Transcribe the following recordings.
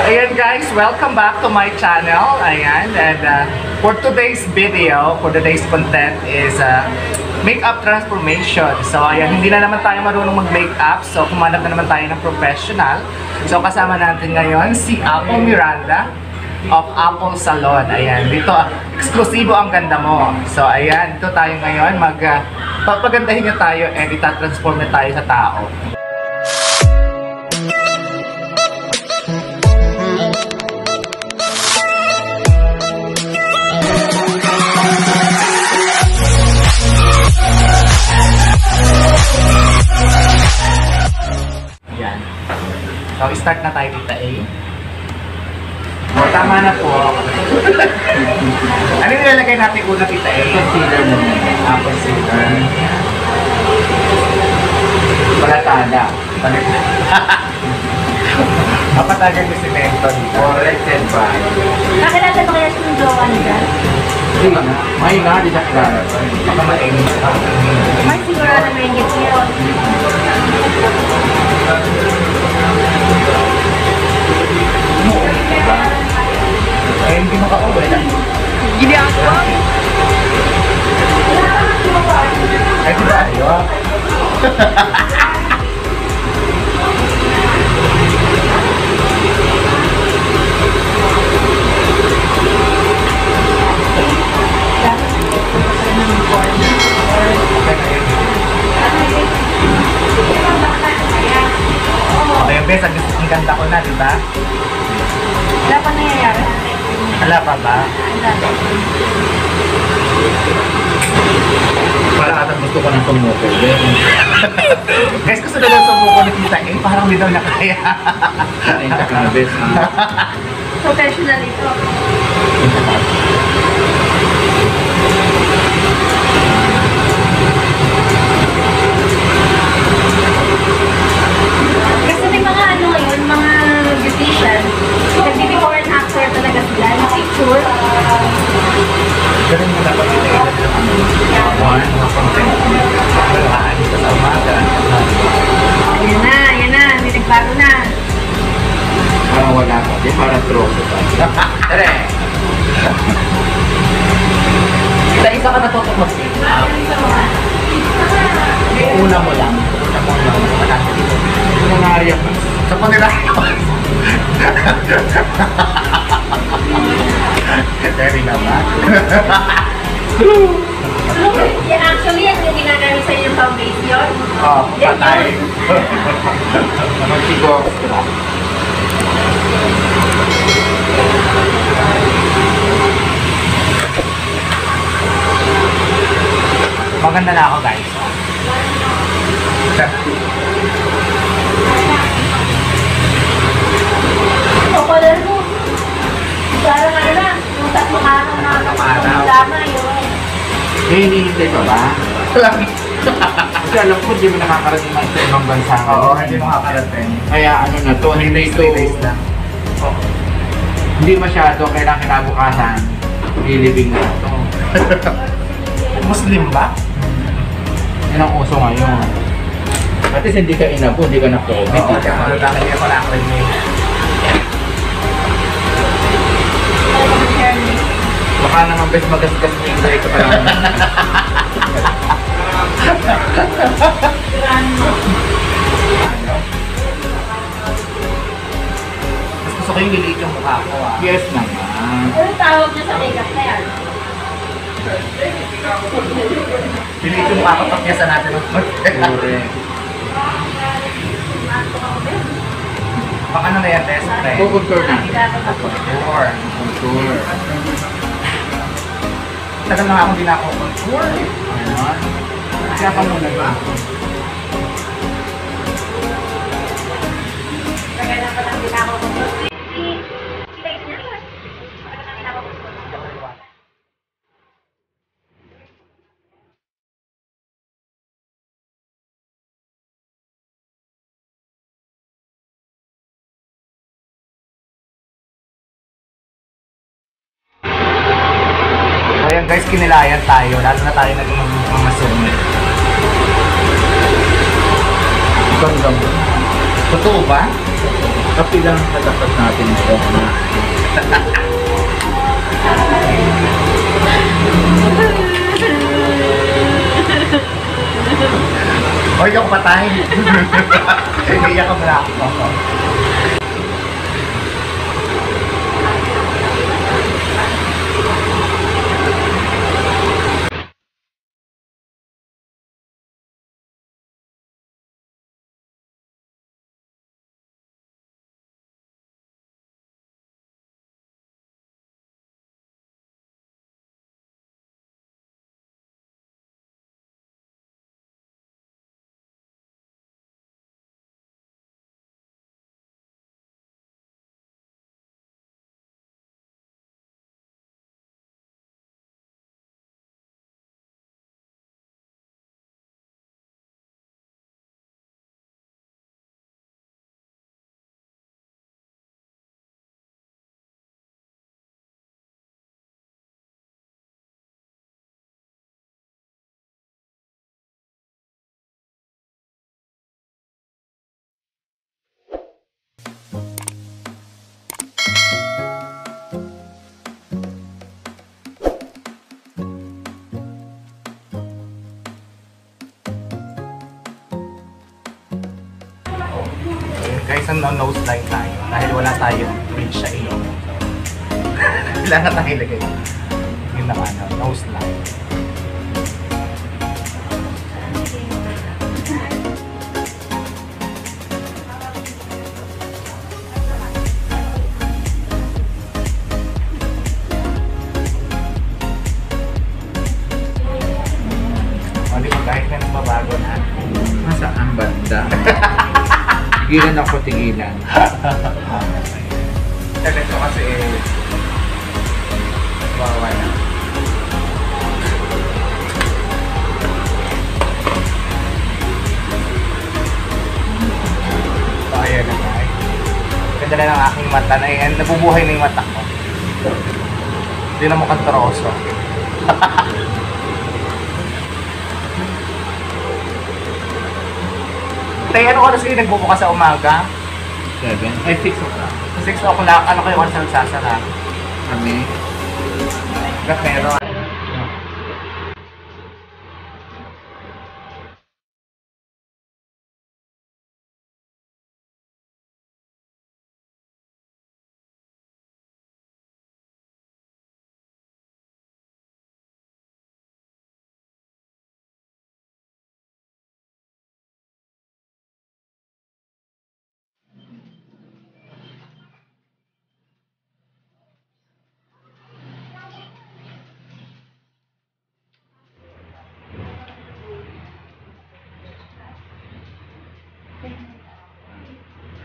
Ayan guys, welcome back to my channel. Ayan, and for today's video, for today's content is makeup transformation. So ayan, hindi na naman tayo marunong mag-makeup. So kumanap na naman tayo ng professional. So kasama natin ngayon si Apple Miranda of Apple Salon. Ayan, dito eksklusibo ang ganda mo. So ayan, dito tayo ngayon papagandahin niya tayo and itatransform na tayo sa tao. Ayan. So start na tayo dito O, tama na po. Ano nilalagay natin una tita Concealer mo. Concealer. Palatada. Mapatagal yung simento dito. Corrected ba? Nakilala ba kaya yung jowa niya? Hindi na. May nga, di siya klaro. Baka maingit ka. May sigurado may ingit yun. Eh, hindi makauwi lang. Ginagawa? Eh, di ba ayaw? Okay, bes, ang ganda ko na, di ba? Wala pa nangyayari. Wala pa ba? Parang atang gusto ko ng sumuko. Guys, gusto na lang sumuko ni Tita A, parang hindi daw niya kaya. Ay, kakabes. Professional ito. Kasi may mga ano ngayon, mga beautician, nag-before and after talaga sila, na picture. Ganun mo dapat Tita A. Mga content. Malakaan ka sa umaga. Ayan na, may nagbago na. Parang wala ka. Di parang troso pa. Tere! Isa ka natutok mag-makeup. Una mo lang. Una mo lang. Ito na nariyak na. Sa panira. Very naman. Yan actually, yan yung ginagamit sa yung foundation. Oh, patay. Magsigok. Maganda na ako guys. O, color mo. Parang ano na, yung tatlong araw na drama yun. Eh, hinihintay pa ba? Kasi alam ko, hindi mo nakakarating sa ibang bansa. Oo, hindi makakarating. Kaya ano na to, hindi ito. 3 days lang. Oh, hindi masyado, kailangan kinabukasan. Ilibing na ito. Muslim ba? Yan ang uso ngayon. At least hindi ka inabo, hindi ka na-COVID. Oo, kaya dahil ako na ako rin. Baka naman best magasgas mo yung direct pa lang. Mas gusto ko yung lilit yung mukha ko Yes naman. Ano tawag niya sa makeup na yan? Lilit yung mukha ko, pakyasan natin. Correct. Baka na yan, best friend. Kukontour na. Contour. Contour. Tagal na nga akong di na ako contour. Ayan. Kaya ka muna ba? Kaya pa lang din ako kung Ayan guys, kinilayan tayo. Lalo na tayo naging mga sungit. Ganda mo. Totoo ba? Kapi lang ang katapat natin ito na. Hoy, ako patay. Hindi ka pala ako. Guys, ang nose line tayo dahil wala tayong bridge sa ilong. Kailangan tayo ilagay yun ang nose line. Hindi ko kahit na nagbabago na. Masa ang banda? Tigilan ako, tigilan. Ganito kasi bawa na. So, ayan na tayo. Ganda na ng aking mata na yan. Nabubuhay na yung mata ko. Hindi na mukhang troso. Tay, ano oras kayo nagbubukas sa umaga? 7? Ay, 6 o'clock. 6 o'clock, ano kayo oras na nagsasara? Kami. Gat meron.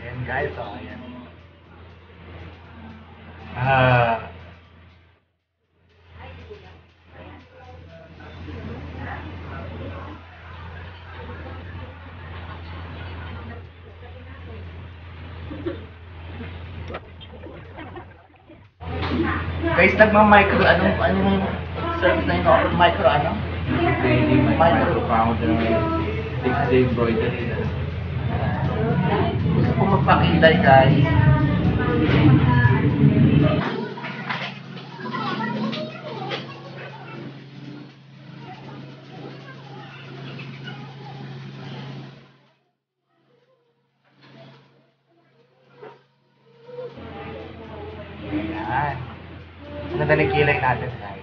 Ayan guys, oh, ayan. Guys, nagma-micro, anong service na yun? Micro ano? Daily, micro powder. 6-day embroidery. Gusto ko magpakilay guys. Ayan. Ganda ng kilay natin guys.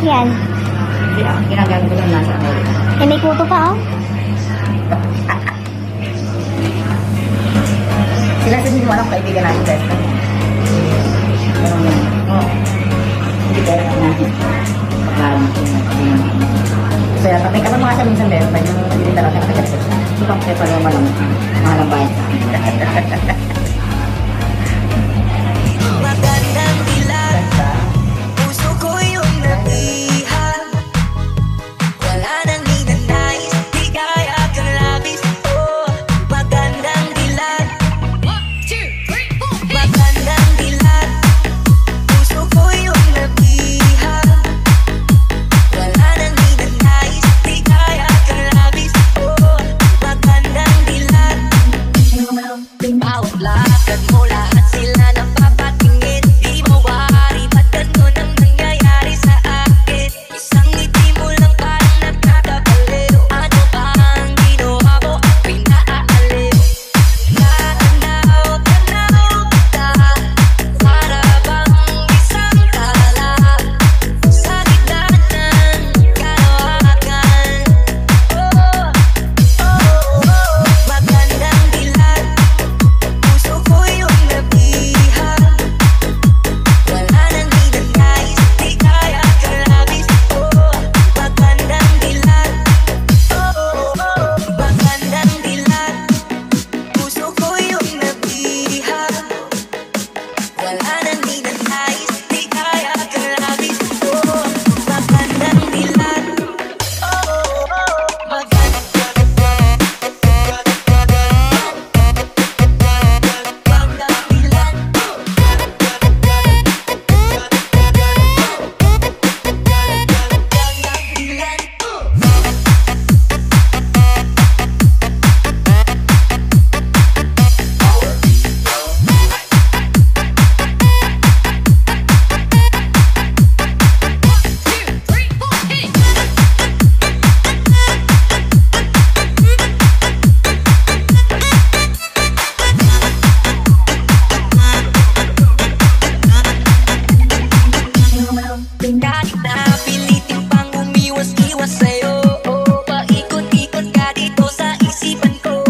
notebook yan? Ginagamit ko lang nasa ako. Eh, may kuto pa, oh. Sila sa hindi mo alam kaibigan natin guys. Oo. Hindi kaya natin. Pagkaroon ko na kaibigan. So yan, pag may kapag mga sabihin sa meron, pag yung hindi talaga nakakasip. So pang kaya pala malang mahalang bayan sa akin. Magandang dilag, puso ko yung nabihan. Wala nang ninanais, di kaya kang labis. Oh, magandang dilag. 1, 2, 3, 4. Magandang dilag, puso ko yung nabihan. Wala nang ninanais, di kaya kang labis. Oh, magandang dilag. Bawat lakad mo, lahat sila napapatingin. Di mawari, ba't ganun ang nangyayari sa akin? Isang ngiti mo lang parang nagkakabaliw. Ano ba ang ginawa ko at pinaaaliw? Tanaw kita, para bang isang tala sa gitna ng kalawakan. Magandang dilag, puso ko yung nabihan. Wala nang ninanais, di kaya kang labis. Oh, magandang dilag. Magandang dilag, puso ko yung nabihan. Wala nang ninanais, di kaya kang labis. Oh, magandang dilag. Kahit napilitin pang umiwas-iwas sa'yo, paikot-ikot ka dito sa isipan ko.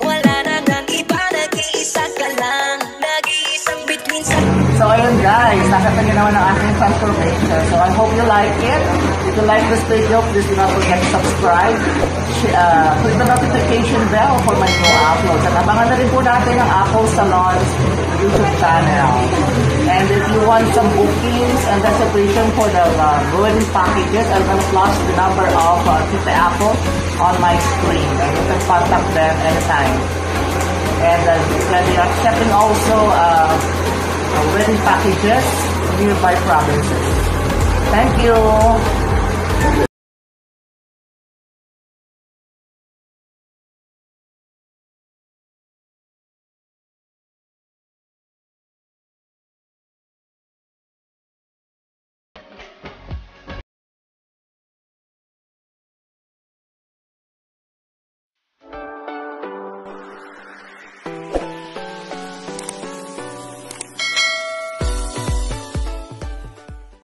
Wala na nang iba, nag-iisa ka lang, nag-iisang bituin sa... So ayun guys, nakita niyo naman ang aking transformation. So I hope you like it. If you like this video, please do not forget to subscribe. Click the notification bell for my new uploads. At abangan na rin po natin ang Apple Salon's YouTube channel. And if you want some bookings and reservation for the wedding packages, I'm gonna flash the number of Tita Apple on my screen. And you can contact them anytime. And they are accepting also wedding packages in nearby provinces. Thank you.